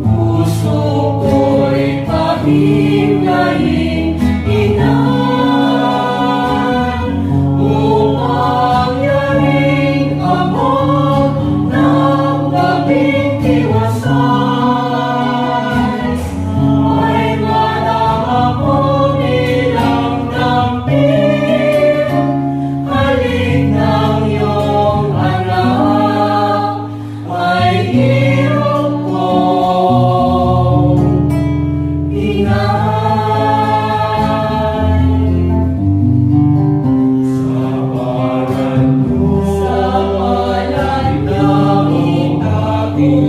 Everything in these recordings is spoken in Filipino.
Puso ko'y pahinggaing ina, upang yaring abot ng gabing tiwasay. Ay manang ako bilang damping, halik ng iyong anak, ay hirap kong ingay. Sa palan mo, sa palan ng aking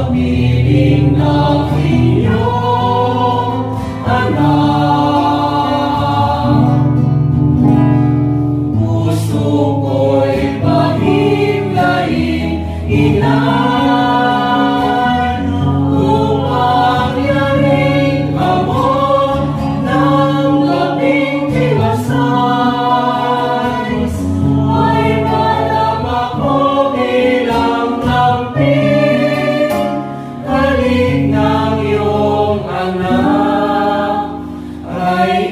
piling ng iyong anak. Puso ko'y pahinggaing ina, upang yaring abot ng gabing tiwasay. Ay manang ako bilang damping, halik ng iyong anak, ay